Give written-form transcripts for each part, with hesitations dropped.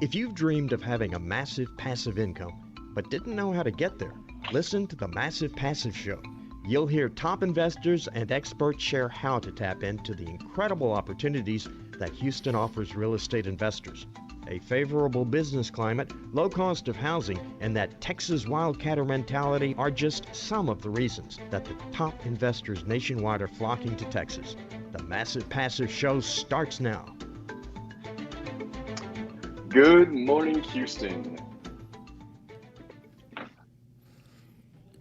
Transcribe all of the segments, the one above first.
If you've dreamed of having a massive passive income but didn't know how to get there, listen to the Massive Passive Show. You'll hear top investors and experts share how to tap into the incredible opportunities that Houston offers real estate investors. A favorable business climate, low cost of housing, and that Texas wildcatter mentality are just some of the reasons that the top investors nationwide are flocking to Texas. The Massive Passive Show starts now. Good morning, Houston.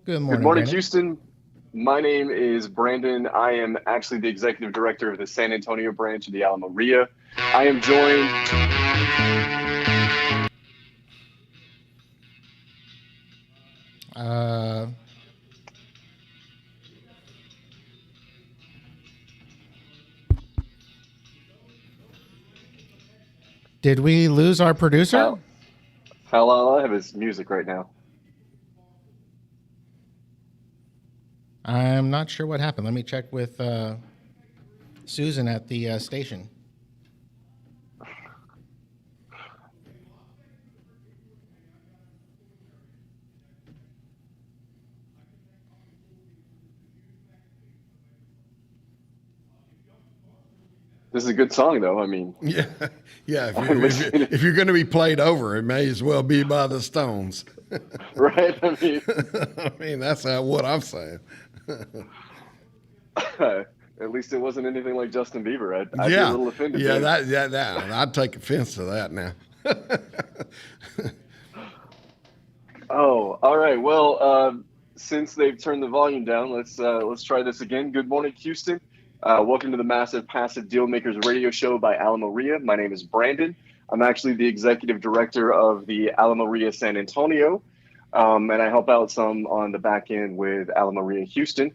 Good morning, Good morning, Brandon. Houston. My name is Brandon. I am actually the executive director of the San Antonio branch of the Alamo RIA. I am joined. Did we lose our producer? Hello, I have his music right now. I'm not sure what happened. Let me check with Susan at the station. This is a good song, though. I mean, yeah. If you're going to be played over, it may as well be by the Stones, right? I mean, that's what I'm saying. At least it wasn't anything like Justin Bieber. I'd be a little offended. I'd take offense to that now. Oh, all right. Well, since they've turned the volume down, let's try this again. Good morning, Houston. Welcome to the Massive Passive Deal Makers radio show by Alamo RIA. My name is Brandon. I'm actually the executive director of the Alamo RIA San Antonio, and I help out some on the back end with Alamo RIA Houston.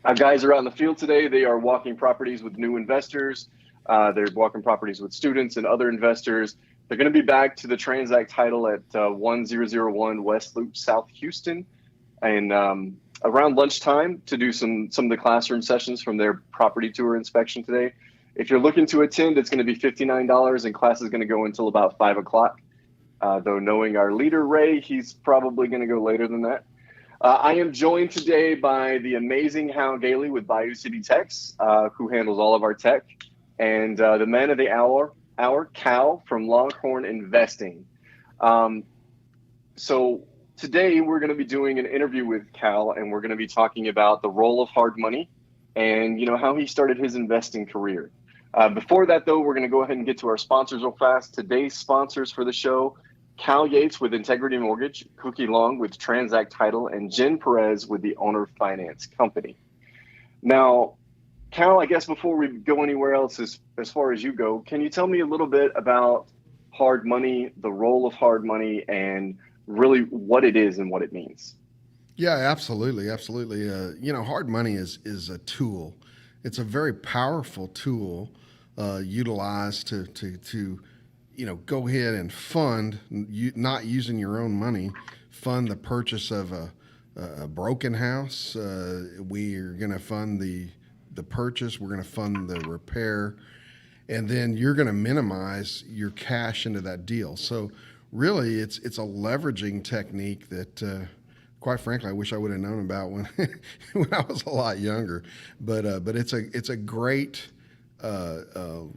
Our guys are out in the field today. They are walking properties with new investors. They're walking properties with students and other investors. They're going to be back to the TransAct title at 1001 West Loop, South Houston, and around lunchtime to do some of the classroom sessions from their property tour inspection today. If you're looking to attend, it's going to be $59, and class is going to go until about 5 o'clock. Though knowing our leader, Ray, he's probably going to go later than that. I am joined today by the amazing Hal Gailey with Bayou City Techs, who handles all of our tech, and the man of the hour, Cal from Longhorn Investing. So today we're going to be doing an interview with Cal, and we're going to be talking about the role of hard money and how he started his investing career. Before that, though, we're going to go ahead and get to our sponsors real fast. Today's sponsors for the show: Cal Yates with Integrity Mortgage, Cookie Long with TransAct Title, and Jen Perez with the Owner Finance Company. Now, Cal, I guess before we go anywhere else, as far as you go, can you tell me a little bit about hard money, the role of hard money, and really what it is and what it means? Yeah, absolutely. Hard money is a tool. It's a very powerful tool utilized to go ahead and fund, not using your own money, fund the purchase of a broken house. We're going to fund the purchase. We're going to fund the repair, and then you're going to minimize your cash into that deal. So really, it's a leveraging technique that, quite frankly, I wish I would have known about when when I was a lot younger. But it's a great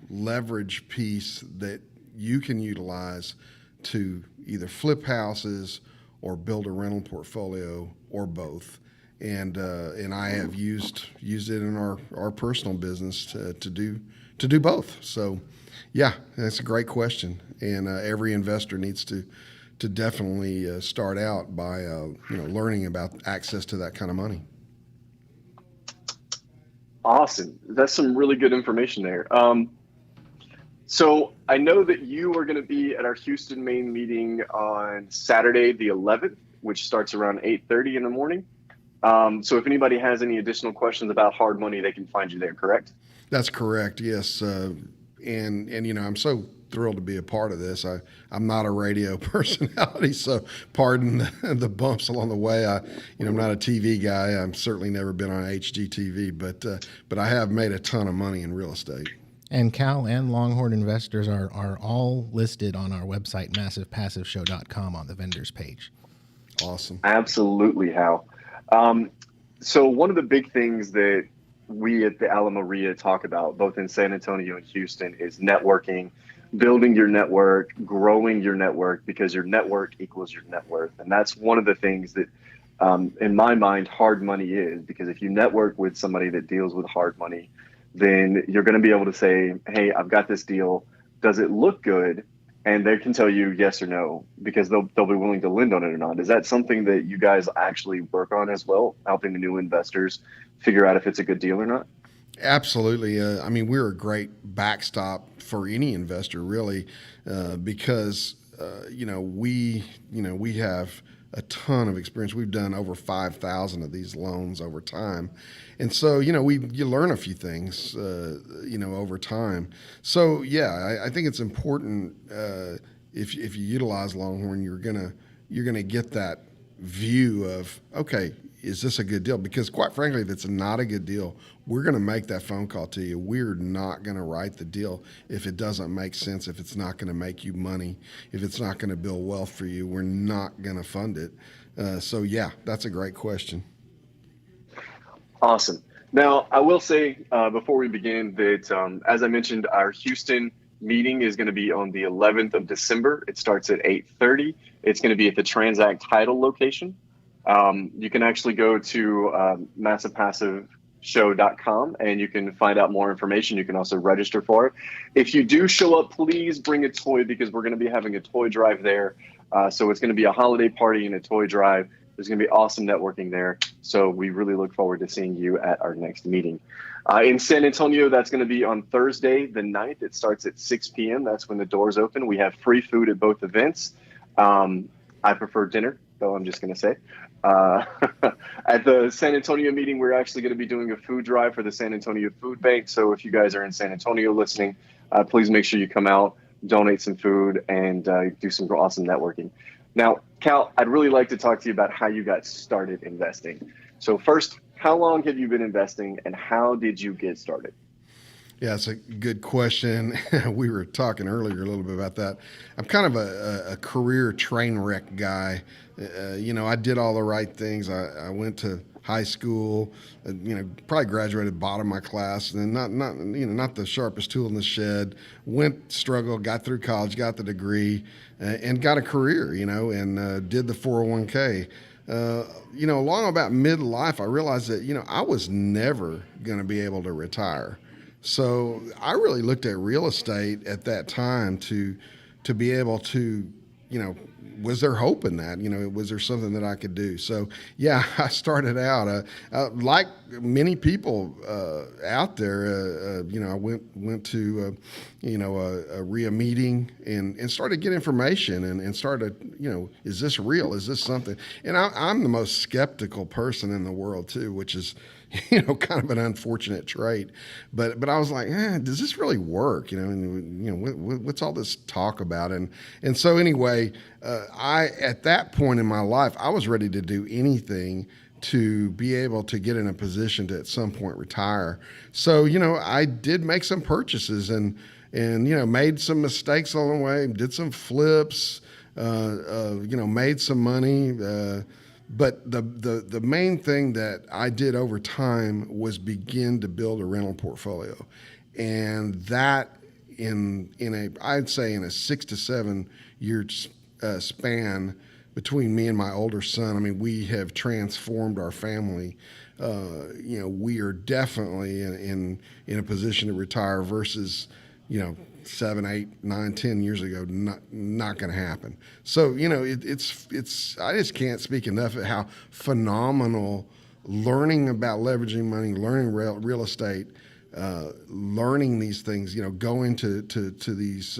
leverage piece that you can utilize to either flip houses or build a rental portfolio or both. And I have used it in our personal business to do both. So yeah, that's a great question. And every investor needs to definitely start out by learning about access to that kind of money. Awesome. That's some really good information there. So I know that you are going to be at our Houston main meeting on Saturday, the 11th, which starts around 8:30 in the morning. So if anybody has any additional questions about hard money, they can find you there, correct? That's correct, yes. And I'm so thrilled to be a part of this. I'm not a radio personality, so pardon the bumps along the way. I'm not a TV guy. I've certainly never been on HGTV, but I have made a ton of money in real estate. And Cal and Longhorn investors are all listed on our website, massivepassiveshow.com, on the vendors page. Awesome. Absolutely, Hal. So one of the big things that we at the Alamo RIA talk about, both in San Antonio and Houston, is networking, building your network, growing your network, because your network equals your net worth. And that's one of the things that, in my mind, hard money is, because if you network with somebody that deals with hard money, then you're going to be able to say, hey, I've got this deal. Does it look good? And they can tell you yes or no, because they'll be willing to lend on it or not. Is that something that you guys actually work on as well, helping the new investors figure out if it's a good deal or not? Absolutely. I mean, we're a great backstop for any investor, really, because we have a ton of experience. We've done over 5,000 of these loans over time, and so you learn a few things, over time. So yeah, I think it's important if you utilize Longhorn, you're gonna get that view of, okay, is this a good deal? Because quite frankly, if it's not a good deal, we're going to make that phone call to you. We're not going to write the deal if it doesn't make sense, if it's not going to make you money, if it's not going to build wealth for you. We're not going to fund it. So yeah, that's a great question. Awesome. Now, I will say before we begin that, as I mentioned, our Houston meeting is going to be on the 11th of December. It starts at 8:30. It's going to be at the TransAct title location. You can actually go to massivepassiveshow.com and you can find out more information. You can also register for it. If you do show up, please bring a toy, because we're going to be having a toy drive there. So it's going to be a holiday party and a toy drive. There's going to be awesome networking there. So we really look forward to seeing you at our next meeting. In San Antonio, that's going to be on Thursday the 9th. It starts at 6 p.m. That's when the doors open. We have free food at both events. I prefer dinner, though, I'm just going to say. At the San Antonio meeting, we're actually going to be doing a food drive for the San Antonio Food Bank. So if you guys are in San Antonio listening, please make sure you come out, donate some food, and do some awesome networking. Now, Cal, I'd really like to talk to you about how you got started investing. So first, how long have you been investing, and how did you get started? Yeah, it's a good question. We were talking earlier a little bit about that. I'm kind of a career train wreck guy. I did all the right things. I went to high school, probably graduated bottom of my class, and not the sharpest tool in the shed. Struggled, got through college, got the degree, and got a career, and did the 401k. Along about midlife, I realized that, I was never going to be able to retire. So I really looked at real estate at that time to be able to, was there hope in that? Was there something that I could do? So yeah, I started out like many people out there. I went to a RIA meeting and started to get information and started, is this real? Is this something? And I'm the most skeptical person in the world too, which is kind of an unfortunate trait, but I was like, does this really work? What's all this talk about? And so anyway, at that point in my life, I was ready to do anything to be able to get in a position to at some point retire. So, I did make some purchases and made some mistakes along the way, did some flips, made some money, but the main thing that I did over time was begin to build a rental portfolio. And that I'd say in a 6 to 7 year span between me and my older son, I mean, we have transformed our family. We are definitely in a position to retire versus, 7, 8, 9, 10 years ago, not going to happen. So, it's I just can't speak enough at how phenomenal learning about leveraging money, learning real estate, learning these things, going to these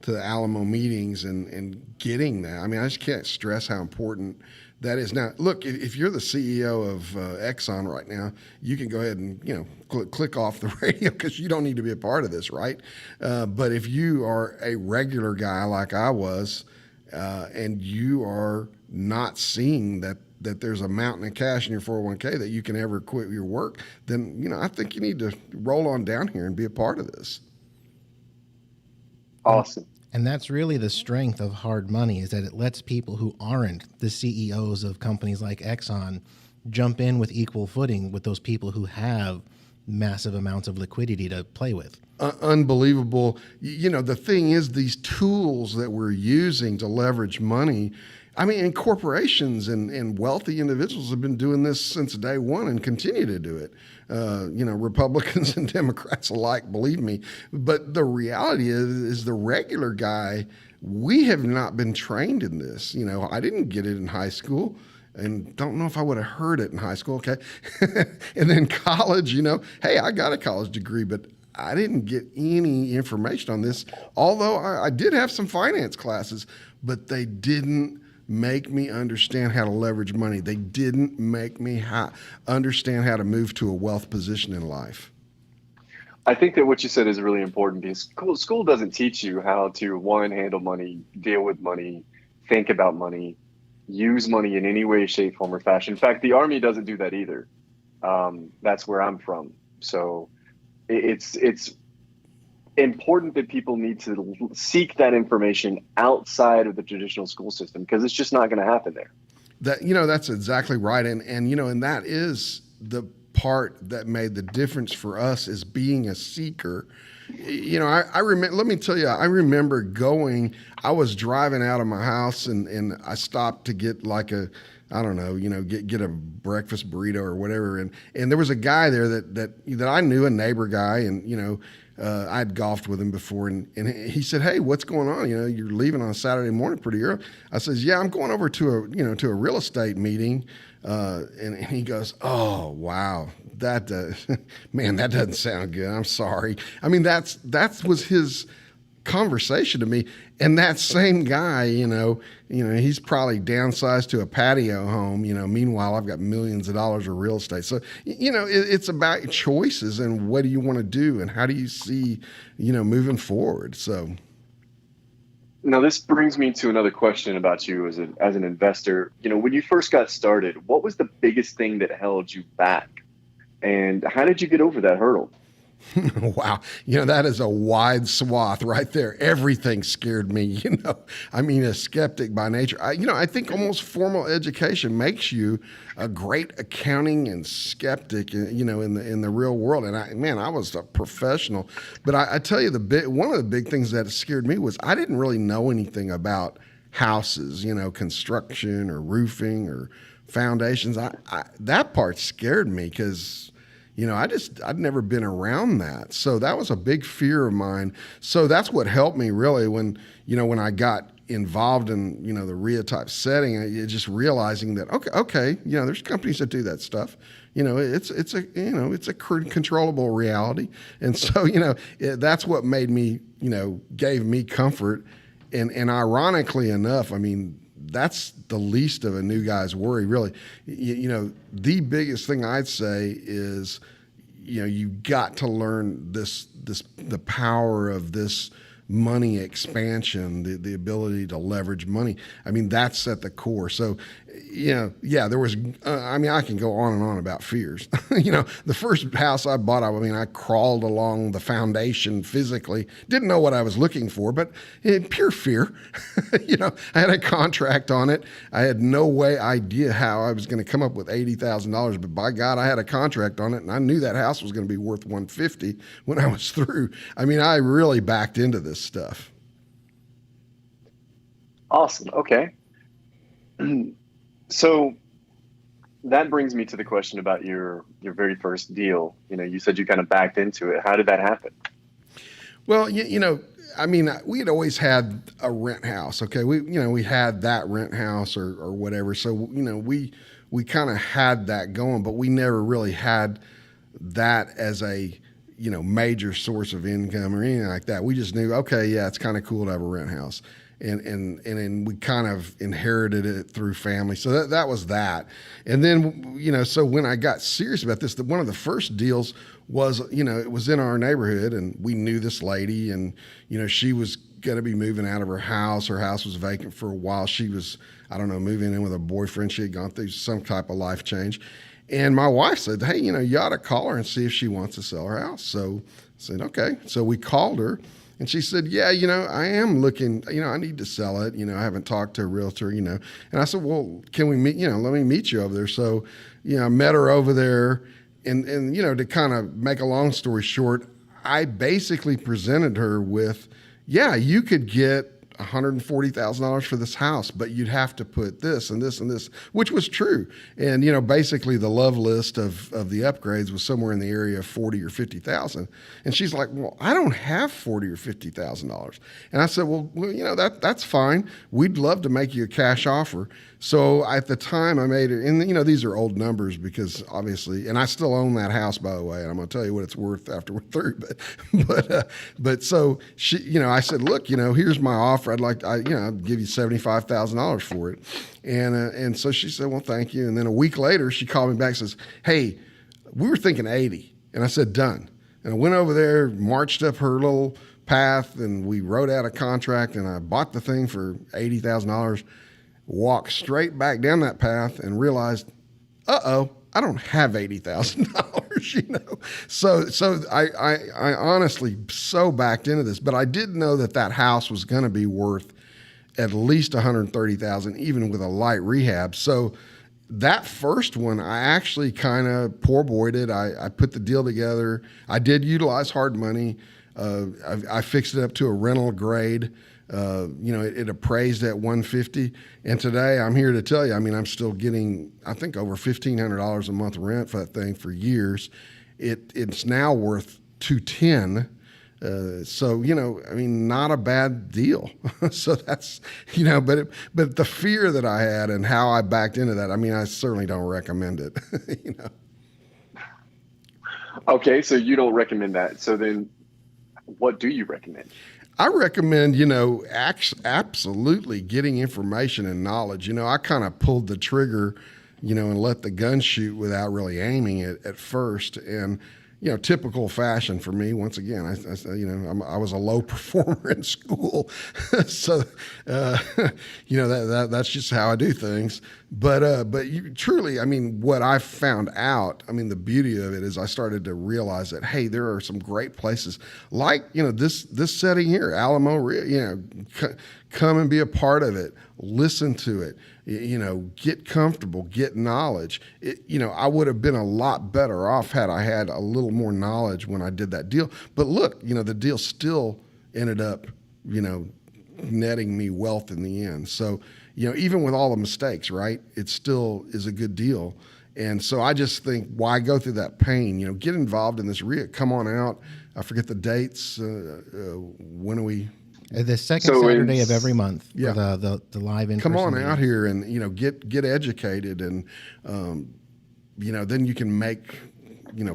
to the Alamo meetings and getting that. I mean, I just can't stress how important that is. Now, look, if you're the CEO of Exxon right now, you can go ahead and, click off the radio because you don't need to be a part of this, right? But if you are a regular guy like I was, and you are not seeing that there's a mountain of cash in your 401k that you can ever quit your work, then, I think you need to roll on down here and be a part of this. Awesome. And that's really the strength of hard money, is that it lets people who aren't the CEOs of companies like Exxon jump in with equal footing with those people who have massive amounts of liquidity to play with. Unbelievable. The thing is, these tools that we're using to leverage money, I mean, and corporations and wealthy individuals have been doing this since day one and continue to do it. Republicans and Democrats alike, believe me. But the reality is the regular guy, we have not been trained in this. I didn't get it in high school. And don't know if I would have heard it in high school, okay? And then college, hey, I got a college degree, but I didn't get any information on this, although I did have some finance classes, but they didn't make me understand how to leverage money. They didn't make me understand how to move to a wealth position in life. I think that what you said is really important, because school doesn't teach you how to, one, handle money, deal with money, think about money, use money in any way, shape, form, or fashion. In fact, the Army doesn't do that either. That's where I'm from. So it's important that people need to seek that information outside of the traditional school system, because it's just not going to happen there. That's exactly right. And that is the part that made the difference for us, is being a seeker. I remember, let me tell you, I remember I was driving out of my house and I stopped to get like get a breakfast burrito or whatever. And there was a guy there that I knew, a neighbor guy, and, I'd golfed with him before, and he said, "Hey, what's going on? You're leaving on a Saturday morning pretty early." I says, "Yeah, I'm going over to a real estate meeting." And he goes, "Oh, wow, that doesn't sound good. I'm sorry." I mean, that was his conversation to me. And that same guy, he's probably downsized to a patio home. Meanwhile, I've got millions of dollars of real estate. So, it's about choices and what do you want to do and how do you see, moving forward. So. Now, this brings me to another question about you as an investor. When you first got started, what was the biggest thing that held you back? And how did you get over that hurdle? Wow. That is a wide swath right there. Everything scared me, I mean, a skeptic by nature. I think almost formal education makes you a great accounting and skeptic, in the real world. And I was a professional. But I tell you, one of the big things that scared me was I didn't really know anything about houses, construction or roofing or foundations. That part scared me because I'd never been around that. So that was a big fear of mine. So that's what helped me really when I got involved in, the RIA type setting, just realizing that, okay, there's companies that do that stuff. It's a controllable reality. And so, that's what made me, gave me comfort. And ironically enough, I mean, that's the least of a new guy's worry, really. The biggest thing I'd say is, you got to learn the power of this money expansion, the ability to leverage money. I mean, that's at the core. So, there was, I can go on and on about fears. The first house I bought, I crawled along the foundation physically, didn't know what I was looking for, but pure fear. I had a contract on it. I had no idea how I was going to come up with $80,000, but by God, I had a contract on it, and I knew that house was going to be worth $150 when I was through. I really backed into this stuff. Awesome. Okay. So that brings me to the question about your very first deal. You said you kind of backed into it. How did that happen? Well, we had always had a rent house. Okay. We had that rent house or whatever. So, we kind of had that going, but we never really had that as a, major source of income or anything like that. We just knew, okay, yeah, it's kind of cool to have a rent house. And we kind of inherited it through family. So that was that. And then, so when I got serious about this, one of the first deals was, it was in our neighborhood, and we knew this lady, and, she was going to be moving out of her house. Her house was vacant for a while. She was, moving in with a boyfriend. She had gone through some type of life change. And my wife said, "Hey, you ought to call her and see if she wants to sell her house." So I said, okay. So we called her. And she said, yeah, I am looking, I need to sell it. I haven't talked to a realtor, And I said, well, can we meet, let me meet you over there. So, I met her over there and to kind of make a long story short, I basically presented her with, yeah, you could get $140,000 for this house, but you'd have to put this and this and this, which was true. And, basically the love list of the upgrades was somewhere in the area of 40 or 50,000. And she's like, well, I don't have 40 or $50,000. And I said, well, that's fine. We'd love to make you a cash offer. So at the time I made it, and these are old numbers because obviously, and I still own that house, by the way, and I'm going to tell you what it's worth after we're through. But so she, I said, look, here's my offer. I'd give you $75,000 for it. And so she said, well, thank you. And then a week later, she called me back and says, hey, we were thinking 80. And I said, done. And I went over there, marched up her little path, and we wrote out a contract, and I bought the thing for $80,000. Walked straight back down that path and realized, I don't have $80,000, So I honestly so backed into this, but I did know that house was going to be worth at least $130,000, even with a light rehab. So that first one, I actually kind of poor boyed it. I put the deal together. I did utilize hard money. I fixed it up to a rental grade. It appraised at 150. And today I'm here to tell you, I'm still getting, I think, over $1,500 a month rent for that thing for years. It's now worth 210. So, not a bad deal. So that's, but the fear that I had and how I backed into that, I certainly don't recommend it, Okay. So you don't recommend that. So then what do you recommend? I recommend, absolutely getting information and knowledge. I kind of pulled the trigger, and let the gun shoot without really aiming it at first. And, typical fashion for me. Once again, I was a low performer in school, so that's just how I do things. But you truly, what I found out, the beauty of it is I started to realize that hey, there are some great places like this setting here, Alamo Rio. Come and be a part of it. Listen to it. Get comfortable, get knowledge. I would have been a lot better off had I had a little more knowledge when I did that deal. But look, the deal still ended up, netting me wealth in the end. So, even with all the mistakes, right, it still is a good deal. And so I just think, why go through that pain? Get involved in this RIA. Come on out. I forget the dates. When are we? The second Saturday of every month. Yeah. For the live in-person Come on meetings. out here and get educated, and then you can make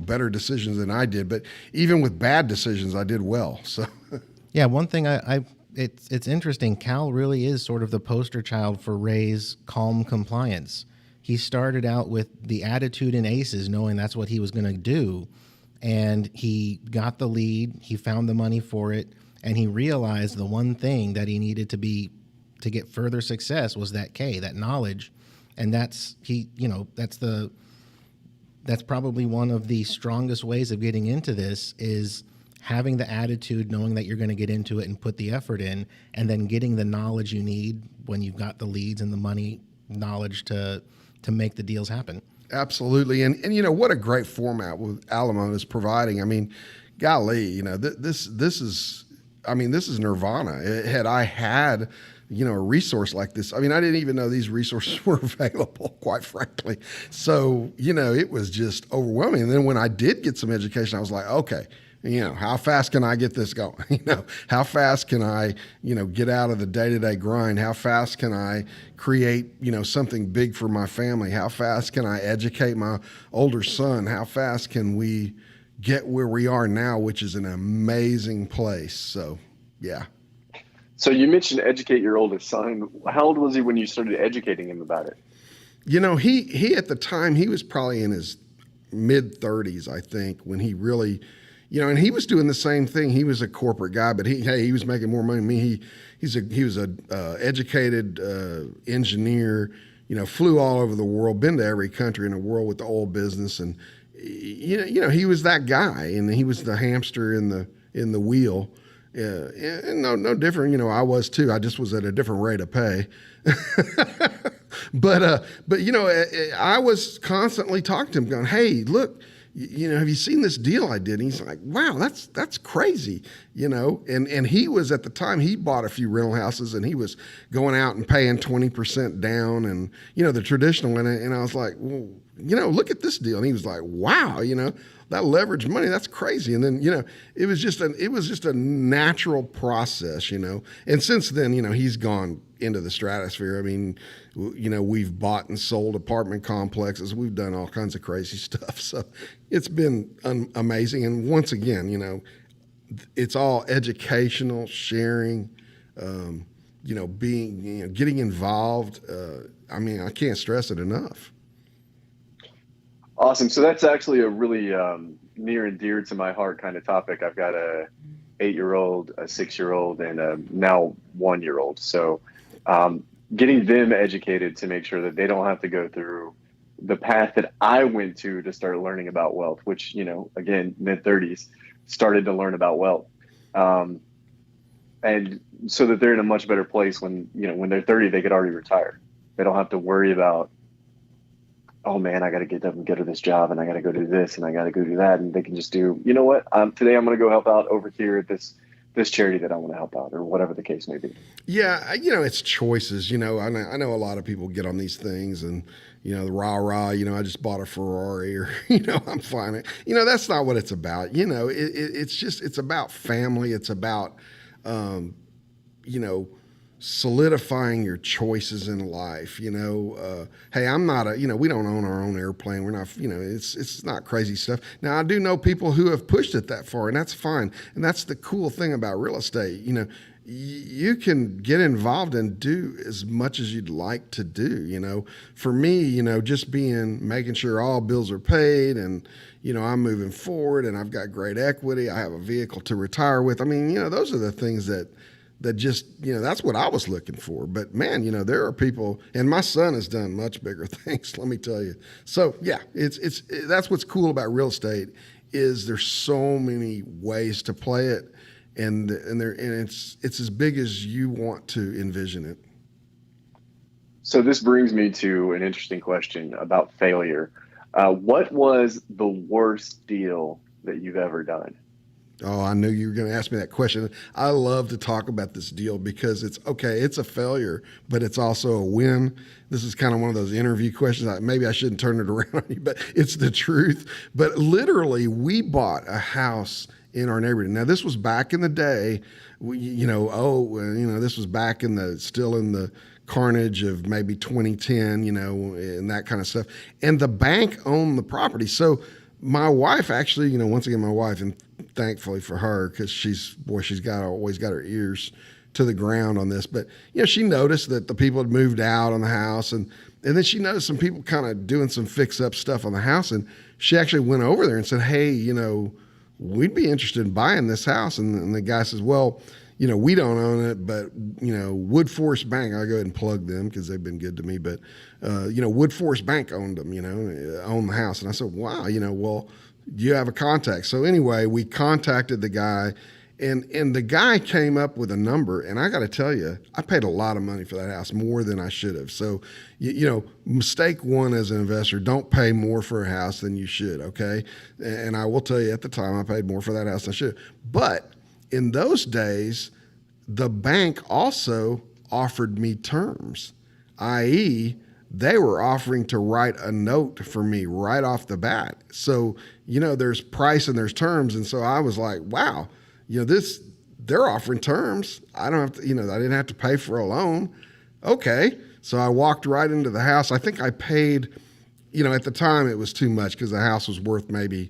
better decisions than I did. But even with bad decisions, I did well. So yeah, one thing it's interesting. Cal really is sort of the poster child for Ray's calm compliance. He started out with the attitude in aces, knowing that's what he was going to do, and he got the lead. He found the money for it. And he realized the one thing that he needed to get further success was that that knowledge. And that's probably one of the strongest ways of getting into this is having the attitude, knowing that you're going to get into it and put the effort in, and then getting the knowledge you need when you've got the leads and the money knowledge to make the deals happen. Absolutely. And what a great format with Alamo is providing. Golly, this is nirvana. Had I had, a resource like this, I didn't even know these resources were available, quite frankly. So, it was just overwhelming. And then when I did get some education, I was like, okay, how fast can I get this going? How fast can I, get out of the day-to-day grind? How fast can I create, something big for my family? How fast can I educate my older son? How fast can we get where we are now, which is an amazing place? So, yeah. So you mentioned educate your oldest son. How old was he when you started educating him about it? He at the time, he was probably in his mid 30s, I think, when he really, and he was doing the same thing. He was a corporate guy, but he was making more money than me. He was a educated engineer, flew all over the world, been to every country in the world with the oil business, and he was that guy, and he was the hamster in the wheel. Yeah, and no different. I was too. I just was at a different rate of pay. But I was constantly talking to him, going, "Hey, look, have you seen this deal I did?" And he's like, "Wow, that's crazy," And he was at the time he bought a few rental houses, and he was going out and paying 20% down, and the traditional. And I was like, "Well, look at this deal," and he was like, "Wow, that leveraged money, that's crazy." And then, it was just a natural process, And since then, he's gone into the stratosphere. I mean, we've bought and sold apartment complexes. We've done all kinds of crazy stuff. So it's been amazing. And once again, it's all educational, sharing, being, getting involved. I can't stress it enough. Awesome. So that's actually a really near and dear to my heart kind of topic. I've got a 8-year-old, a 6-year-old, and a now 1-year-old. So getting them educated to make sure that they don't have to go through the path that I went to start learning about wealth, which, again, mid-30s, started to learn about wealth. And so that they're in a much better place when they're 30, they could already retire. They don't have to worry about, oh man, I got to get up and get to this job, and I got to go do this, and I got to go do that. And they can just do, you know what? Today I'm going to go help out over here at this charity that I want to help out, or whatever the case may be. Yeah, it's choices. I know a lot of people get on these things and, the rah-rah, I just bought a Ferrari, or, I'm flying it. That's not what it's about. It's about family. It's about, solidifying your choices in life. Hey, I'm not we don't own our own airplane. We're not, it's not crazy stuff. Now, I do know people who have pushed it that far, and that's fine. And that's the cool thing about real estate. You can get involved and do as much as you'd like to do. For me, just making sure all bills are paid, and, I'm moving forward, and I've got great equity. I have a vehicle to retire with. Those are the things that just, that's what I was looking for. But man, there are people, and my son has done much bigger things, let me tell you. So yeah, that's what's cool about real estate, is there's so many ways to play it, and it's as big as you want to envision it. So this brings me to an interesting question about failure. What was the worst deal that you've ever done? Oh, I knew you were going to ask me that question. I love to talk about this deal because it's a failure, but it's also a win. This is kind of one of those interview questions. Maybe I shouldn't turn it around on you, but it's the truth. But literally, we bought a house in our neighborhood. Now, this was back in the day. This was back still in the carnage of maybe 2010, and that kind of stuff. And the bank owned the property. So my wife actually, once again, my wife, and thankfully for her, because she's always got her ears to the ground on this. But, she noticed that the people had moved out on the house, and then she noticed some people kind of doing some fix-up stuff on the house. And she actually went over there and said, hey, we'd be interested in buying this house. And the guy says, well, we don't own it, but, Woodforest Bank, I'll go ahead and plug them because they've been good to me. But, Woodforest Bank owned them, owned the house. And I said, wow, well, do you have a contact? So anyway, we contacted the guy, and the guy came up with a number. And I got to tell you, I paid a lot of money for that house, more than I should have. So, mistake one as an investor, don't pay more for a house than you should, okay? And I will tell you, at the time, I paid more for that house than I should. But in those days, the bank also offered me terms, i.e., they were offering to write a note for me right off the bat. So, there's price and there's terms. And so I was like, wow, they're offering terms. I don't have to, I didn't have to pay for a loan. Okay. So I walked right into the house. I think I paid, at the time it was too much because the house was worth maybe,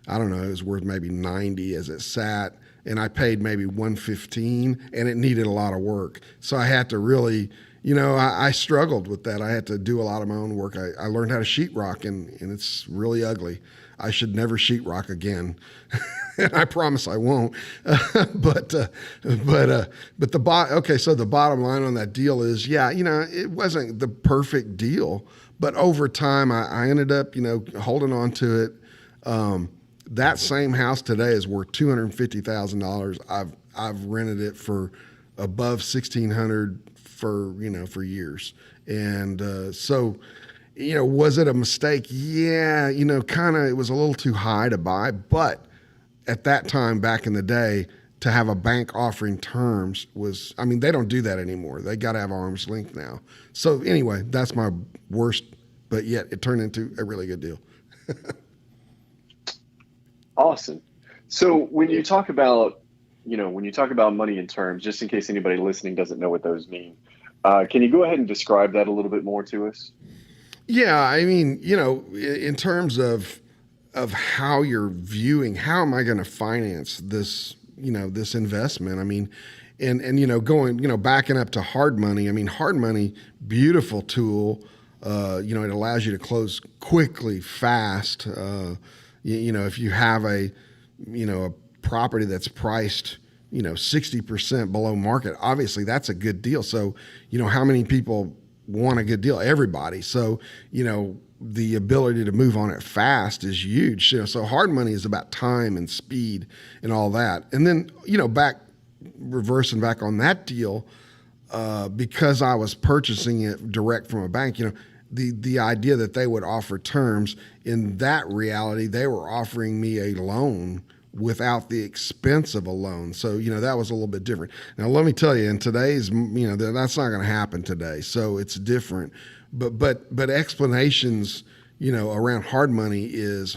it was worth maybe 90 as it sat. And I paid maybe 115, and it needed a lot of work. So I had to really, I struggled with that. I had to do a lot of my own work. I learned how to sheetrock, and it's really ugly. I should never sheetrock again. And I promise I won't. So the bottom line on that deal is, it wasn't the perfect deal, but over time I ended up, holding on to it. That same house today is worth $250,000. I've rented it for above 1,600 for years. And so, was it a mistake? Yeah, kind of. It was a little too high to buy, but at that time back in the day, to have a bank offering terms was, I mean, they don't do that anymore. They got to have arm's length now. So anyway, that's my worst, but yet it turned into a really good deal. Awesome. So when you talk about, money in terms, just in case anybody listening doesn't know what those mean, can you go ahead and describe that a little bit more to us? Yeah, I mean, in terms of how you're viewing, how am I going to finance this, this investment? I mean, and going, backing up to hard money. I mean, hard money, beautiful tool. It allows you to close quickly, fast. If you have a property that's priced, 60% below market, obviously that's a good deal. So, how many people want a good deal? Everybody. So, the ability to move on it fast is huge. So hard money is about time and speed and all that. And then, reversing back on that deal, because I was purchasing it direct from a bank, the idea that they would offer terms, in that reality, they were offering me a loan without the expense of a loan. So, that was a little bit different. Now, let me tell you, in today's, that's not going to happen today. So it's different. But explanations, around hard money is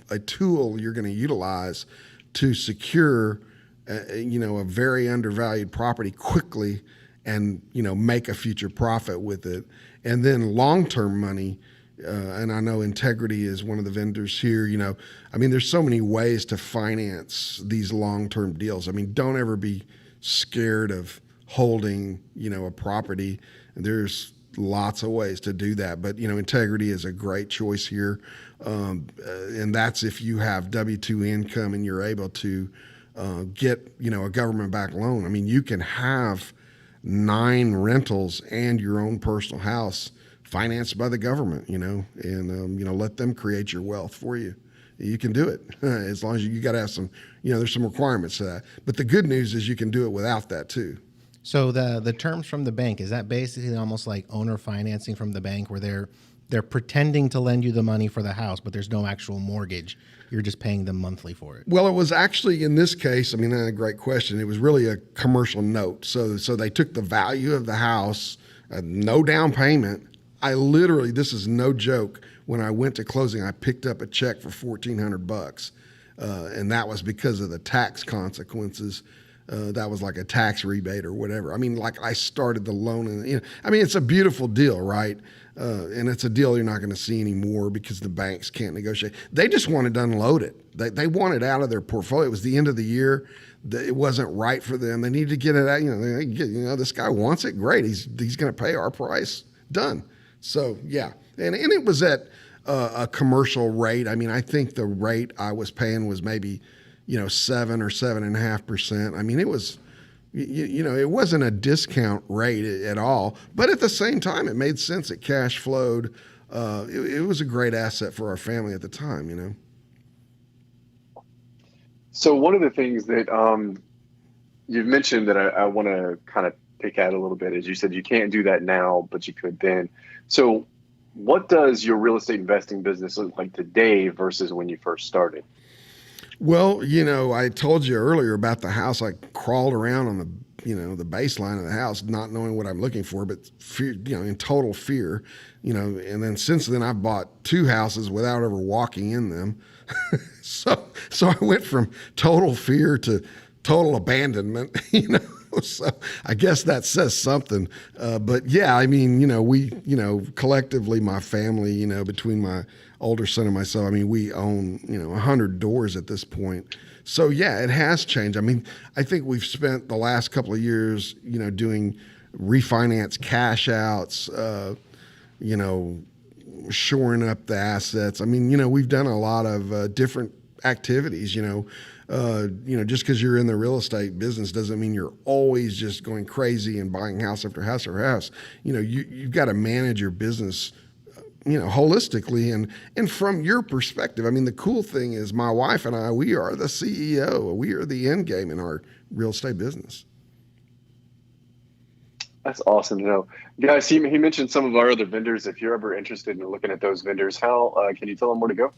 a tool you're going to utilize to secure, a very undervalued property quickly and, make a future profit with it. And then long-term money, and I know Integrity is one of the vendors here, there's so many ways to finance these long-term deals. I mean, don't ever be scared of holding, a property. There's lots of ways to do that, but Integrity is a great choice here, and that's if you have W-2 income and you're able to get a government-backed loan. I mean, you can have 9 rentals and your own personal house financed by the government, and let them create your wealth for you. You can do it as long as you got to have some, there's some requirements to that. But the good news is you can do it without that too. So the terms from the bank, is that basically almost like owner financing from the bank, where they're pretending to lend you the money for the house, but there's no actual mortgage? You're just paying them monthly for it. Well, it was actually, in this case, a great question. It was really a commercial note. So they took the value of the house, no down payment. I literally, this is no joke, when I went to closing, I picked up a check for $1,400, and that was because of the tax consequences. That was like a tax rebate or whatever. I started the loan, and it's a beautiful deal, right? And it's a deal you're not going to see anymore because the banks can't negotiate. They just wanted to unload it. They wanted out of their portfolio. It was the end of the year. It wasn't right for them. They needed to get it out. This guy wants it. Great. He's going to pay our price. Done. So yeah, and it was at a commercial rate. I think the rate I was paying was maybe 7 or 7.5%. It was, it wasn't a discount rate at all, but at the same time, it made sense. It cash flowed. It was a great asset for our family at the time, So one of the things that you've mentioned that I want to kind of pick at a little bit is you said you can't do that now, but you could then. So what does your real estate investing business look like today versus when you first started? Well, I told you earlier about the house. I crawled around on the baseline of the house, not knowing what I'm looking for, but fear, in total fear, and then since then I've bought 2 houses without ever walking in them. So I went from total fear to total abandonment, so I guess that says something. But yeah, we, collectively, my family, between my older son and myself, we own, 100 doors at this point. So yeah, it has changed. I think we've spent the last couple of years, doing refinance cash outs, shoring up the assets. We've done a lot of different activities, just because you're in the real estate business doesn't mean you're always just going crazy and buying house after house after house. You've got to manage your business holistically and from your perspective. I mean, the cool thing is my wife and I, we are the CEO. We are the end game in our real estate business. That's awesome to know. Guys, he mentioned some of our other vendors. If you're ever interested in looking at those vendors, how can you tell them where to go?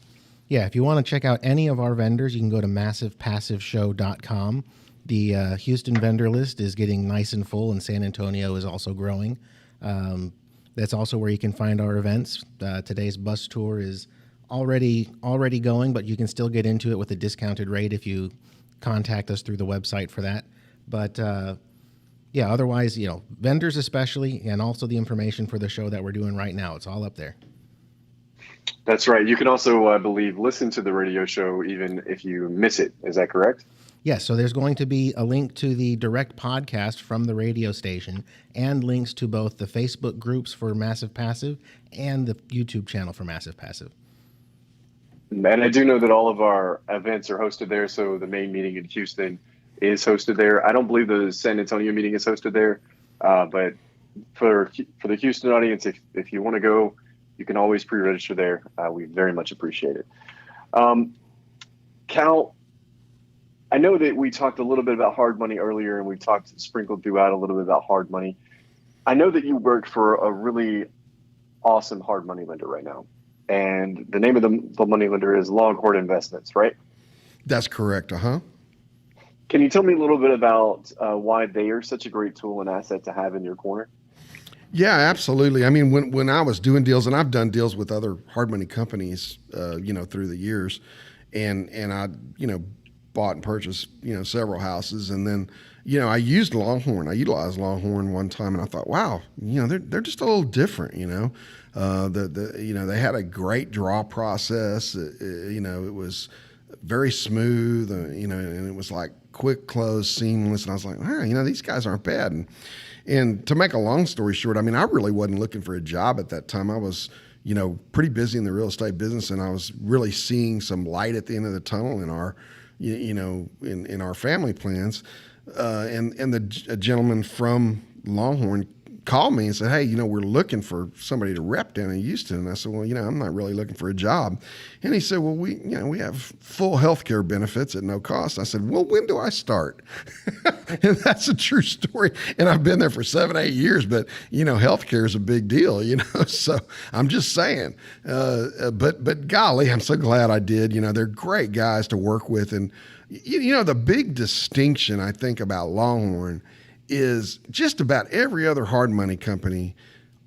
Yeah, if you want to check out any of our vendors, you can go to massivepassiveshow.com. The Houston vendor list is getting nice and full, and San Antonio is also growing. That's also where you can find our events. Today's bus tour is already going, but you can still get into it with a discounted rate if you contact us through the website for that. But yeah, otherwise, vendors especially, and also the information for the show that we're doing right now. It's all up there. That's right. You can also, I believe, listen to the radio show even if you miss it. Is that correct? Yes, so there's going to be a link to the direct podcast from the radio station and links to both the Facebook groups for Massive Passive and the YouTube channel for Massive Passive. And I do know that all of our events are hosted there. So the main meeting in Houston is hosted there. I don't believe the San Antonio meeting is hosted there. But for the Houston audience, if you want to go, you can always pre-register there. We very much appreciate it. Cal, I know that we talked a little bit about hard money earlier, and we sprinkled throughout a little bit about hard money. I know that you work for a really awesome hard money lender right now, and the name of the money lender is Longhorn Investments, right? That's correct. Can you tell me a little bit about why they are such a great tool and asset to have in your corner? Yeah, absolutely. I mean, when I was doing deals, and I've done deals with other hard money companies, through the years, and I, bought and purchased, several houses, and then, I used Longhorn. I utilized Longhorn one time, and I thought, wow, they're just a little different, they had a great draw process. It was very smooth, and it was like quick close, seamless, and I was like, these guys aren't bad. And to make a long story short, I mean, I really wasn't looking for a job at that time. I was, pretty busy in the real estate business, and I was really seeing some light at the end of the tunnel in our, in our family plans. And a gentleman from Longhorn called me and said, hey, we're looking for somebody to rep down in Houston. And I said, well, I'm not really looking for a job. And he said, well, we have full health care benefits at no cost. I said, well, when do I start? And that's a true story. And I've been there for 7-8 years, but health care is a big deal, so I'm just saying, but golly, I'm so glad I did. They're great guys to work with. And, the big distinction I think about Longhorn is just about every other hard money company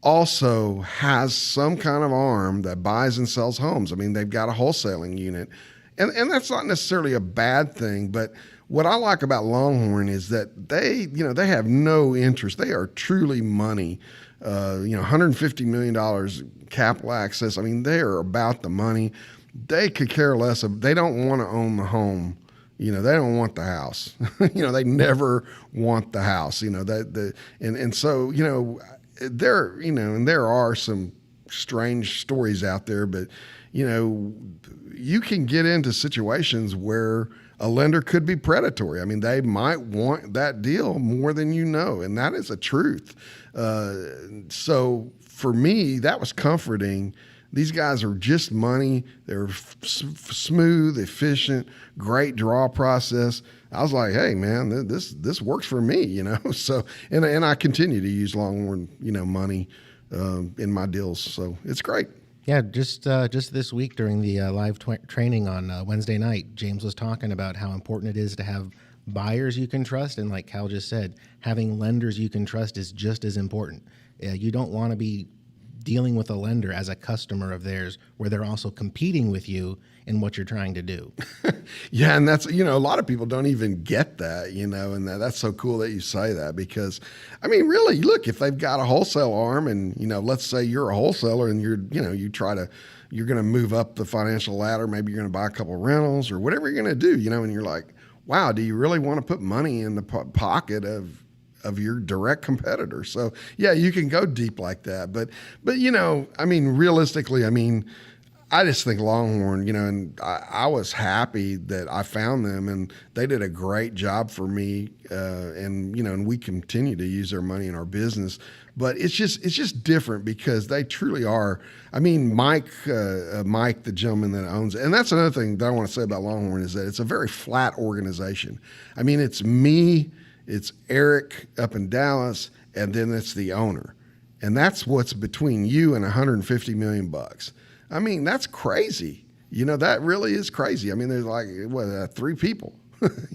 also has some kind of arm that buys and sells homes. I mean, they've got a wholesaling unit, and that's not necessarily a bad thing. But what I like about Longhorn is that they have no interest. They are truly money. $150 million capital access. I mean, they are about the money. They could care less. They don't want to own the home. They don't want the house. They never want the house. And so there and there are some strange stories out there, but you can get into situations where a lender could be predatory. I mean, they might want that deal more than and that is a truth. So for me, that was comforting. These guys are just money. They're smooth, efficient, great draw process. I was like, hey man, this works for me, So and I continue to use Longhorn, money in my deals. So it's great. Yeah, just this week during the live training on Wednesday night, James was talking about how important it is to have buyers you can trust, and like Cal just said, having lenders you can trust is just as important. You don't want to be dealing with a lender as a customer of theirs where they're also competing with you in what you're trying to do. Yeah, and that's, a lot of people don't even get that, and that's so cool that you say that, because, I mean, really, look, if they've got a wholesale arm and, let's say you're a wholesaler and you're going to move up the financial ladder, maybe you're going to buy a couple of rentals or whatever you're going to do, and you're like, wow, do you really want to put money in the pocket of your direct competitor? So yeah, you can go deep like that. But I mean, realistically, I mean, I just think Longhorn, and I was happy that I found them, and they did a great job for me. And we continue to use their money in our business, but it's just different because they truly are. I mean, Mike, the gentleman that owns it, and that's another thing that I want to say about Longhorn is that it's a very flat organization. I mean, it's me, it's Eric up in Dallas, and then it's the owner. And that's what's between you and $150 million. I mean, that's crazy. That really is crazy. I mean, there's like, 3 people.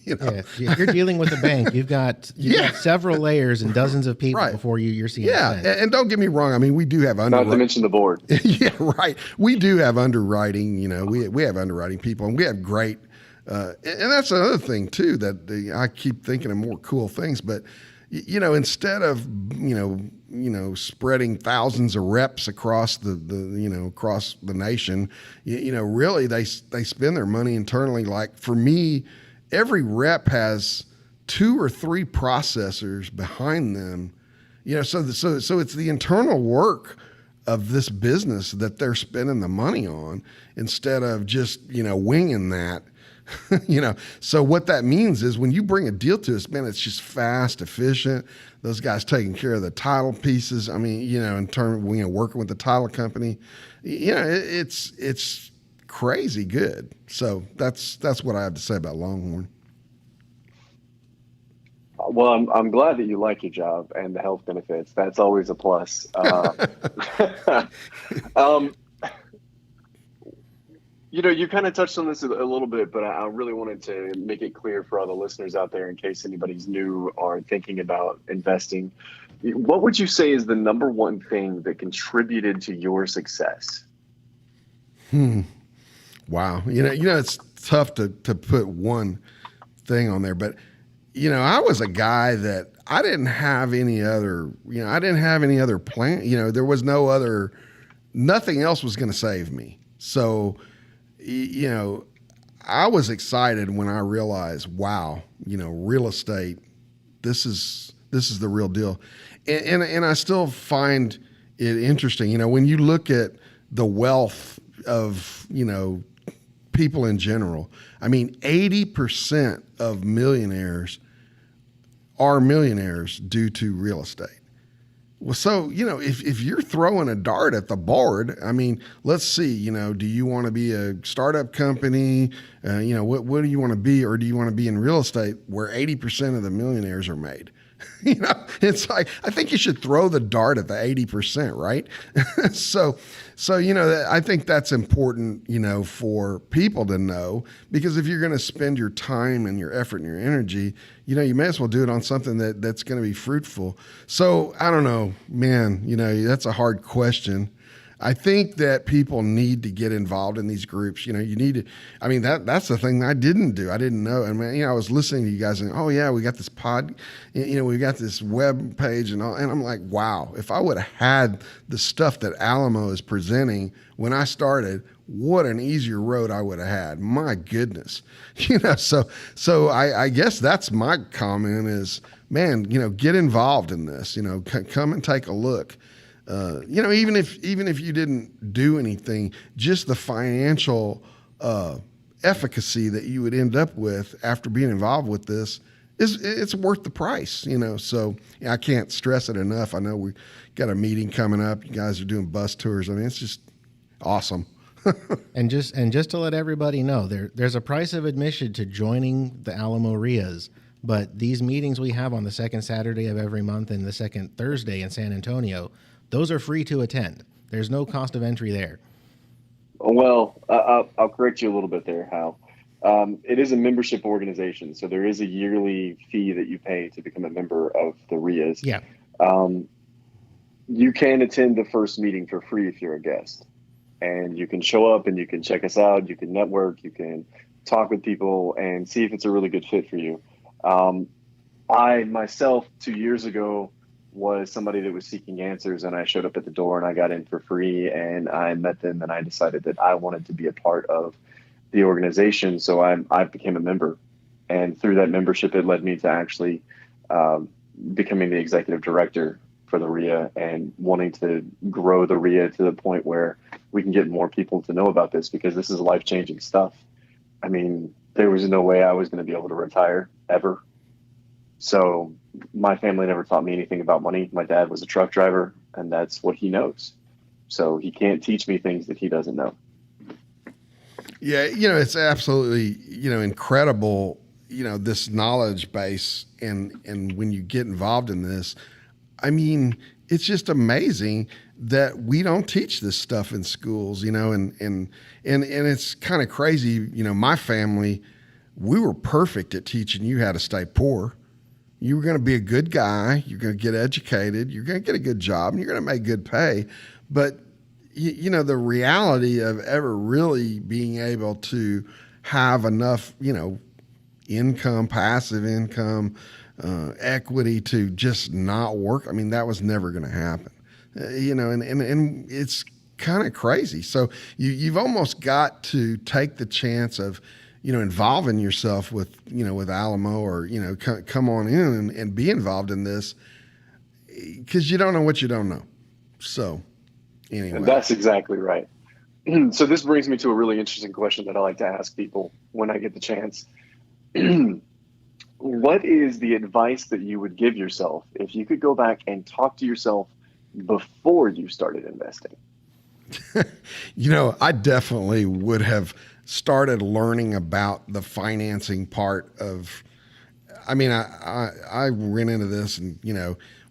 Yeah, if you're dealing with a bank, you've got several layers and dozens of people before you're seeing. Yeah, and don't get me wrong. I mean, we do have not to mention the board. Yeah, right. We do have underwriting. We have underwriting people, and we have great. And that's another thing too that I keep thinking of more cool things, but. Instead of spreading thousands of reps across across the nation, really they spend their money internally. Like for me, every rep has 2 or 3 processors behind them. So it's the internal work of this business that they're spending the money on instead of just winging that. So what that means is when you bring a deal to us, man, it's just fast, efficient. Those guys taking care of the title pieces. I mean, in terms of, working with the title company, it's crazy good. So that's what I have to say about Longhorn. Well, I'm glad that you like your job and the health benefits. That's always a plus. You kind of touched on this a little bit, but I really wanted to make it clear for all the listeners out there in case anybody's new or thinking about investing. What would you say is the number one thing that contributed to your success? Wow. It's tough to put one thing on there, but I was a guy that I didn't have any other plan. There was nothing else was going to save me. So, I was excited when I realized, wow, real estate, this is the real deal. And I still find it interesting, when you look at the wealth of, people in general. I mean, 80% of millionaires are millionaires due to real estate. Well, so, if you're throwing a dart at the board, I mean, let's see, do you want to be a startup company? What do you want to be? Or do you want to be in real estate where 80% of the millionaires are made? It's like, I think you should throw the dart at the 80%, right? So, I think that's important, for people to know, because if you're going to spend your time and your effort and your energy, you may as well do it on something that's going to be fruitful. So I don't know, man, that's a hard question. I think that people need to get involved in these groups. You need to, I mean, that's the thing I didn't do. I didn't know. I mean, I was listening to you guys and, oh yeah, we got this we got this web page and all. And I'm like, wow, if I would have had the stuff that Alamo is presenting when I started, what an easier road I would have had. My goodness. So I guess that's my comment is, man, get involved in this, come and take a look. Even if you didn't do anything, just the financial efficacy that you would end up with after being involved with this it's worth the price. So I can't stress it enough. I know we got a meeting coming up. You guys are doing bus tours. I mean, it's just awesome. And just to let everybody know, there's a price of admission to joining the Alamo RIAs. But these meetings we have on the second Saturday of every month and the second Thursday in San Antonio, those are free to attend. There's no cost of entry there. Well, I'll correct you a little bit there, Hal. It is a membership organization, so there is a yearly fee that you pay to become a member of the RIAs. Yeah. You can attend the first meeting for free if you're a guest. And you can show up and you can check us out. You can network. You can talk with people and see if it's a really good fit for you. I myself, 2 years ago, was somebody that was seeking answers, and I showed up at the door and I got in for free and I met them and I decided that I wanted to be a part of the organization. So I became a member, and through that membership, it led me to actually becoming the executive director for the RIA and wanting to grow the RIA to the point where we can get more people to know about this, because this is life-changing stuff. I mean, there was no way I was going to be able to retire ever. So my family never taught me anything about money. My dad was a truck driver, and that's what he knows. So he can't teach me things that he doesn't know. Yeah, it's absolutely, incredible, this knowledge base, and when you get involved in this, I mean, it's just amazing that we don't teach this stuff in schools, and it's kind of crazy. My family, we were perfect at teaching you how to stay poor. You were going to be a good guy. You're going to get educated. You're going to get a good job, and you're going to make good pay. But the reality of ever really being able to have enough, income, passive income, equity to just not work, I mean, that was never going to happen. And it's kind of crazy. So you've almost got to take the chance of, involving yourself with, with Alamo, or, come on in and be involved in this, because you don't know what you don't know. So anyway. And that's exactly right. So this brings me to a really interesting question that I like to ask people when I get the chance. What is the advice that you would give yourself if you could go back and talk to yourself before you started investing? I definitely would have started learning about the financing part of, I mean, I ran into this and,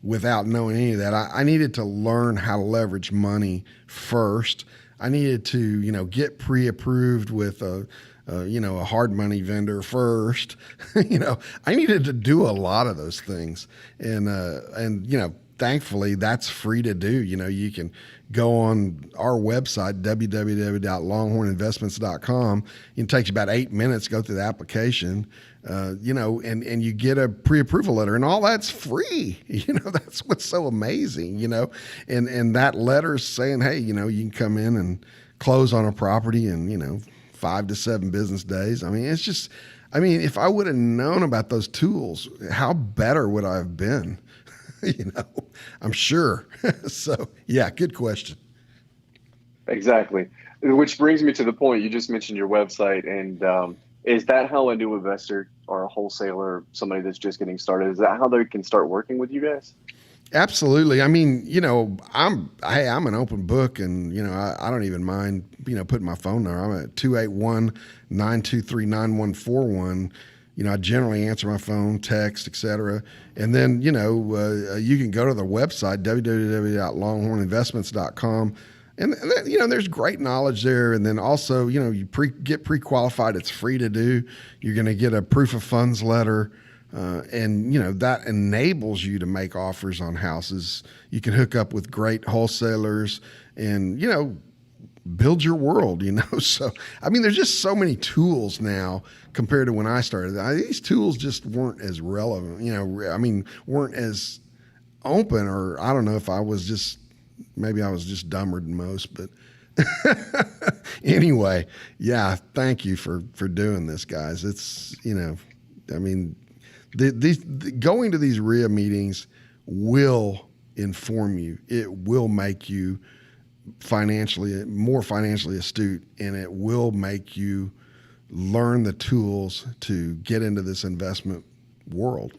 without knowing any of that, I needed to learn how to leverage money first. I needed to, get pre-approved with a hard money vendor first. I needed to do a lot of those things. And thankfully that's free to do. You can go on our website, www.longhorninvestments.com. It takes you about 8 minutes to go through the application, and you get a pre-approval letter, and all that's free. That's what's so amazing, and that letter's saying, hey, you can come in and close on a property in, 5 to 7 business days. I mean, if I would have known about those tools, how better would I have been? I'm sure. So, yeah, good question. Exactly. Which brings me to the point, you just mentioned your website. And is that how a new investor or a wholesaler, somebody that's just getting started, is that how they can start working with you guys? Absolutely. I mean, I'm an open book, and, I don't even mind, putting my phone number. I'm at 281-923-9141. I generally answer my phone, text, etc. And then, you can go to the website, www.longhorninvestments.com. And there's great knowledge there. And then also, you get pre-qualified. It's free to do. You're going to get a proof of funds letter. And that enables you to make offers on houses. You can hook up with great wholesalers and, build your world, So, I mean, there's just so many tools now compared to when I started. These tools just weren't as relevant, weren't as open, or I don't know if maybe I was just dumber than most, but anyway, yeah, thank you for doing this, guys. It's, going to these RIA meetings will inform you. It will make you more financially astute, and it will make you learn the tools to get into this investment world.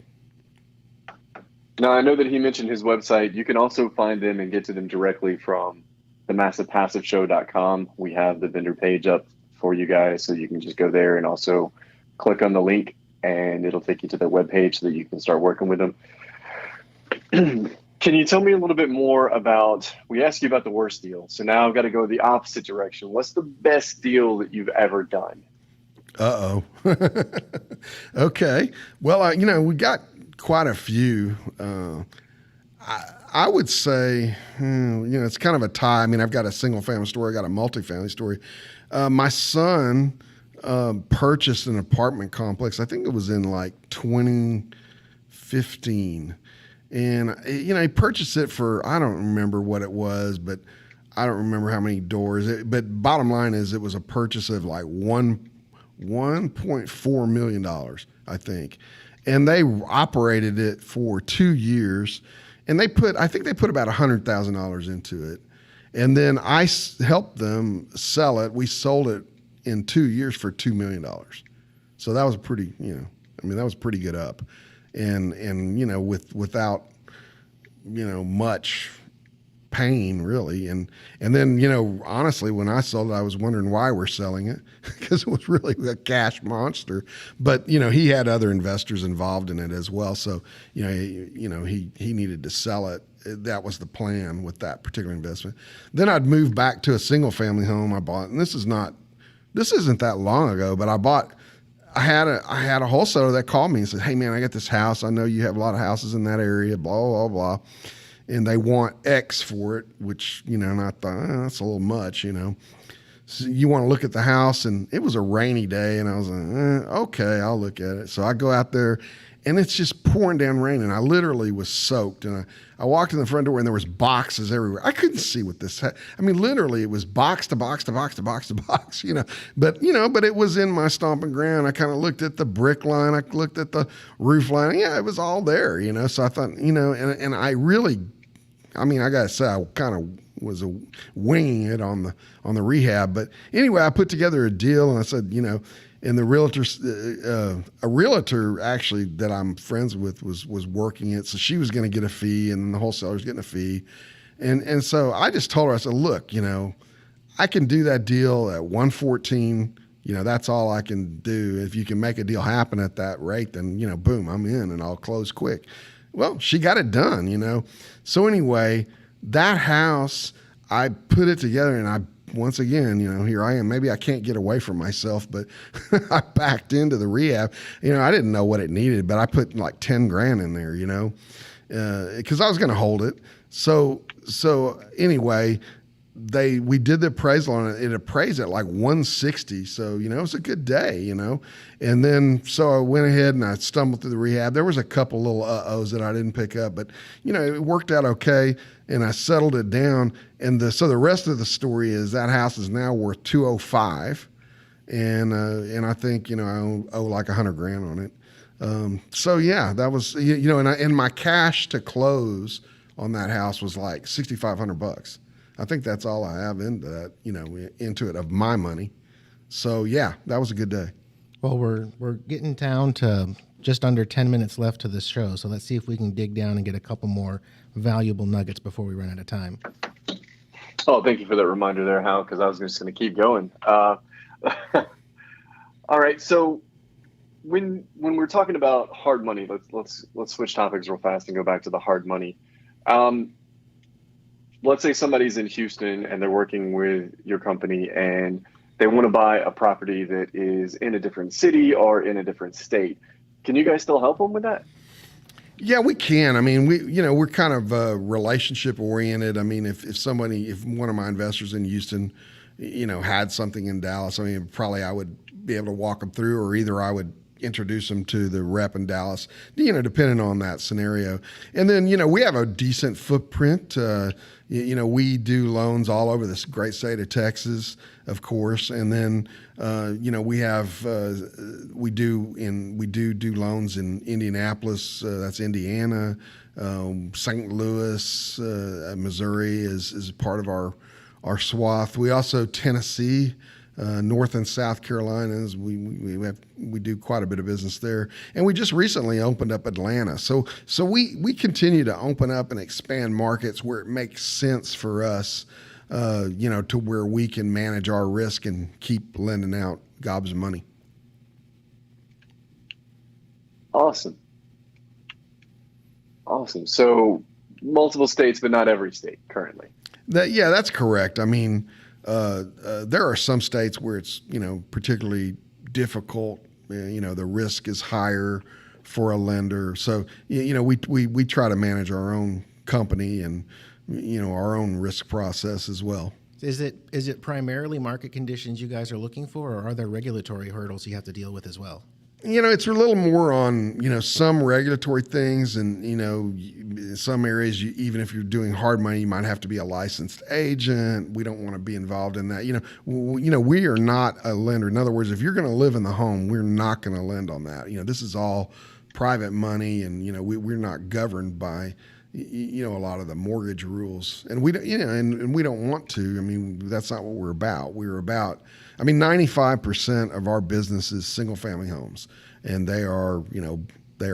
Now, I know that he mentioned his website. You can also find them and get to them directly from themassivepassiveshow.com. We have the vendor page up for you guys, so you can just go there and also click on the link, and it'll take you to their webpage so that you can start working with them. Can you tell me a little bit more about, we asked you about the worst deal, so now I've got to go the opposite direction. What's the best deal that you've ever done? Uh-oh. Okay. Well, we got quite a few. I would say, it's kind of a tie. I mean, I've got a single family story. I got a multifamily story. My son purchased an apartment complex. I think it was in like 2015. And, he purchased it for, I don't remember what it was, but I don't remember how many doors. But bottom line is it was a purchase of like $1.4 million, I think. And they operated it for 2 years. And I think they put about $100,000 into it. And then I helped them sell it. We sold it in 2 years for $2 million. So that was pretty, that was pretty good up. And without, much pain really. And then, honestly, when I sold it, I was wondering why we're selling it because it was really a cash monster. But, he had other investors involved in it as well. So, he needed to sell it. That was the plan with that particular investment. Then I'd move back to a single family home I bought. And this isn't that long ago, but I had a wholesaler that called me and said, "Hey man, I got this house. I know you have a lot of houses in that area, blah, blah, blah. And they want X for it," which, and I thought, that's a little much, So you want to look at the house, and it was a rainy day, and I was like, okay, I'll look at it. So I go out there, and it's just pouring down rain, and I literally was soaked. And I walked in the front door, and there was boxes everywhere. I couldn't see what this had. I mean, literally, it was box to box to box to box to box, But it was in my stomping ground. I kind of looked at the brick line. I looked at the roof line. Yeah, it was all there, So I thought, and I really, I got to say, I kind of was winging it on the rehab. But anyway, I put together a deal, and I said, and the a realtor actually that I'm friends with was working it, so she was going to get a fee, and the wholesaler's getting a fee, and so I just told her, I said, look, I can do that deal at 114. That's all I can do. If you can make a deal happen at that rate, then boom, I'm in, and I'll close quick. Well, she got it done, So anyway, that house, I put it together, and once again, here I am. Maybe I can't get away from myself, but I backed into the rehab. I didn't know what it needed, but I put like 10 grand in there, because I was going to hold it. So anyway, we did the appraisal on it. It appraised at like 160. So, it was a good day, and then, so I went ahead and I stumbled through the rehab. There was a couple little uh-ohs that I didn't pick up, but it worked out okay. And I settled it down. And so the rest of the story is that house is now worth 205. And I think, I owe like 100 grand on it. So yeah, that was, and my cash to close on that house was like $6,500. I think that's all I have into that, into it of my money. So yeah, that was a good day. Well, we're getting down to just under 10 minutes left to this show. So let's see if we can dig down and get a couple more valuable nuggets before we run out of time. Oh, thank you for that reminder there, Hal, because I was just going to keep going. All right, so when we're talking about hard money, let's switch topics real fast and go back to the hard money. Let's say somebody's in Houston and they're working with your company and they want to buy a property that is in a different city or in a different state. Can you guys still help them with that? Yeah, we can. We're kind of relationship oriented. If one of my investors in Houston, had something in Dallas, probably I would be able to walk them through, or either I would introduce them to the rep in Dallas, depending on that scenario. And then, we have a decent footprint. We do loans all over this great state of Texas, of course. And then, we do loans in Indianapolis. That's Indiana. St. Louis, Missouri is part of our swath. We also Tennessee. North and South Carolinas, we do quite a bit of business there, and we just recently opened up Atlanta. So we continue to open up and expand markets where it makes sense for us, to where we can manage our risk and keep lending out gobs of money. Awesome. So multiple states, but not every state currently. That's correct. There are some states where it's, particularly difficult. The risk is higher for a lender. So, we try to manage our own company and, our own risk process as well. Is it primarily market conditions you guys are looking for, or are there regulatory hurdles you have to deal with as well? It's a little more on, some regulatory things, and, in some areas, even if you're doing hard money, you might have to be a licensed agent. We don't want to be involved in that. We are not a lender. In other words, if you're going to live in the home, we're not going to lend on that. This is all private money, and, we're not governed by, a lot of the mortgage rules, and we don't, and we don't want to. I mean, that's not what we're about. We're about, 95% of our business is single family homes, and they are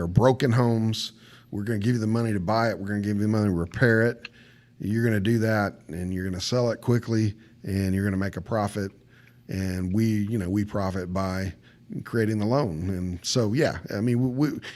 broken homes. We're going to give you the money to buy it. We're going to give you the money to repair it. You're going to do that, and you're going to sell it quickly, and you're going to make a profit. And we profit by creating the loan. And so, yeah, I mean,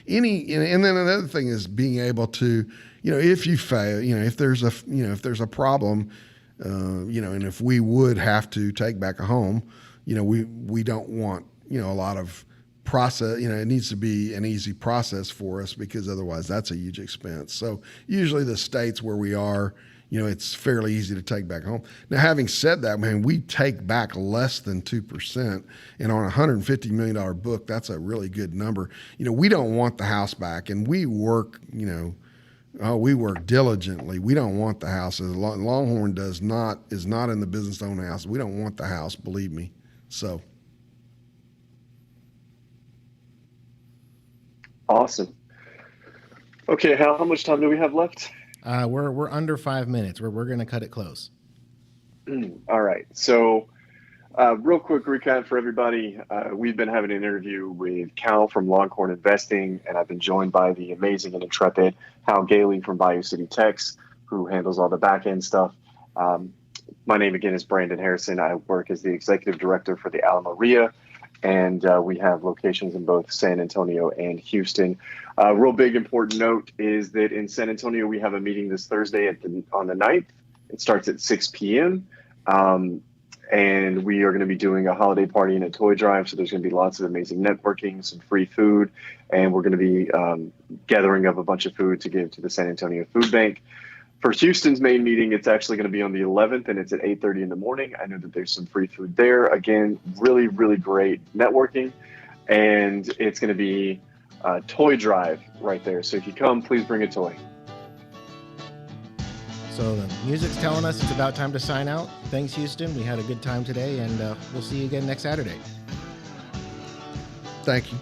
and then another thing is being able to, if you fail, if there's a problem, and if we would have to take back a home, we don't want, a lot of process, it needs to be an easy process for us, because otherwise that's a huge expense. So usually the states where we are, it's fairly easy to take back home. Now, having said that, man, we take back less than 2%, and on a $150 million book, that's a really good number. We don't want the house back, and we work, we work diligently. We don't want the house. Longhorn is not in the business to own a house. We don't want the house, believe me. So. Awesome. Okay, Hal, how much time do we have left? We're under 5 minutes. We're going to cut it close. All right. So, real quick recap for everybody. We've been having an interview with Cal from Longhorn Investing, and I've been joined by the amazing and intrepid Hal Gailey from Bayou City Techs, who handles all the back end stuff. My name again is Brandon Harrison. I work as the executive director for the Alamo RIA, and we have locations in both San Antonio and Houston. Real big important note is that in San Antonio, we have a meeting this Thursday on the 9th. It starts at 6 p.m. And we are going to be doing a holiday party and a toy drive. So there's going to be lots of amazing networking, some free food, and we're going to be gathering up a bunch of food to give to the San Antonio Food Bank. For Houston's main meeting, it's actually going to be on the 11th, and it's at 8:30 in the morning. I know that there's some free food there. Again, really, really great networking, and it's going to be a toy drive right there. So if you come, please bring a toy. So the music's telling us it's about time to sign out. Thanks, Houston. We had a good time today, and we'll see you again next Saturday. Thank you.